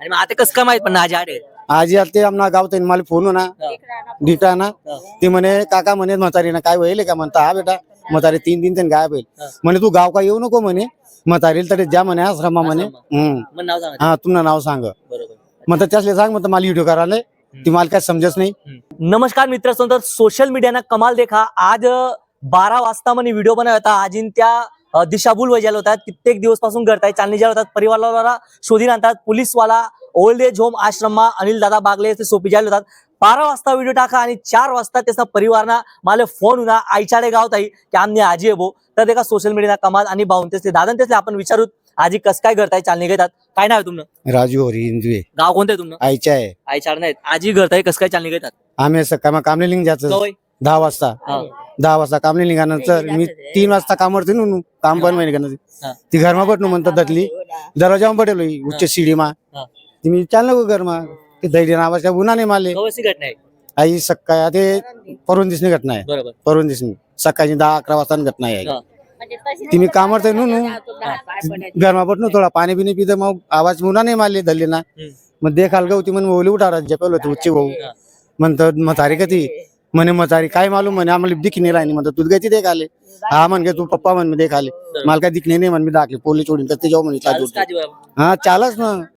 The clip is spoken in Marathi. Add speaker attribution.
Speaker 1: आणि मग आता कसं काय माहित पण आजी आडे
Speaker 2: आजी आते आमना गावत मला फोन होना ढिकरा ना ते म्हणे काका म्हणे म्हातारी ना काय व्हायले का म्हणता हा बेटा म्हातारी 3 दिन त्यांनी गायब होईल म्हणे तू गाव का येऊ नको म्हणे म्हातारीला तरी जा म्हणे आश्रमा म्हणे
Speaker 1: मग नाव सांगा
Speaker 2: हा तुमचं नाव सांग
Speaker 1: बरोबर
Speaker 2: म्हणतात त्यासले सांग म्हणतं मला व्हिडिओ करायला ती मला काय समजत नाही.
Speaker 1: नमस्कार मित्रांनो, तर सोशल मीडियाना कमाल देखा आज 12 वाजता म्हणे व्हिडिओ बनवला होता. आजीन त्या दिशाभूल वजायला होतात. कित्येक दिवस पासून करताय चालणी जायला होतात. परिवाराला शोधीन आणतात. पोलीसवाला ओल्ड एज होम आश्रमा अनिल दादा बागले ते सोपी जायला होतात. 12 वाजता व्हिडिओ टाका आणि 4 वाजता त्याचा परिवारना मला फोन होना आईच्याडे गावत आहे की आमने आजी आहे भो. तर देखा सोशल मीडिया कमाल आणि बाहून ते दादा त्याचे आपण विचारू आजी कस काय करताय चालणी घेतात. काय नाव आहे तुमचं?
Speaker 2: राजू हरी इंदुए
Speaker 1: गाव कोणतं आहे तुमचं?
Speaker 2: आईच्या आहे.
Speaker 1: आईच्याड नाहीत आजी करताय कस काय चालणी घेतात.
Speaker 2: आम्ही सकाळ कामले लिंग जायचं
Speaker 1: गवई
Speaker 2: 10 वाजता 10 वाजता कामले निघाल्यानंतर मी 3 वाजता कामवरती नू काम पण महिने ती घरमा बटणू म्हणतात दटली दरवाजावर पटेल उच्च शिडी मा ती मी चाल नको घरमा ते धैर्य नावाच्या गुन्हा नाही मारले
Speaker 1: गवसी घटना आहे.
Speaker 2: आई सकाळ ते परवून दिसणी घटना आहे
Speaker 1: बरोबर
Speaker 2: परवून दिसणी सकाळची 10-11 वाजता घटना आहे ती मी कामवरती नू घरमा बटणू थोडा पाणी बिनी पितं मग आवाज गुन्हा नाही मारले धरले ना मग देखाल गवती म्हणून ओली उठा जपेल होते उच्च भाऊ म्हणतात म्हातारी कधी म्हणे म्हातारी काय मालूम म्हणे आम्हाला दिखणे राहिली म्हणतात तू गती देख आले हा म्हण तू पप्पा म्हण देख आले मला काय दिखणे नाही म्हण मी दाखले पोलीस चोडून ते जाऊ म्हणे हा चालच ना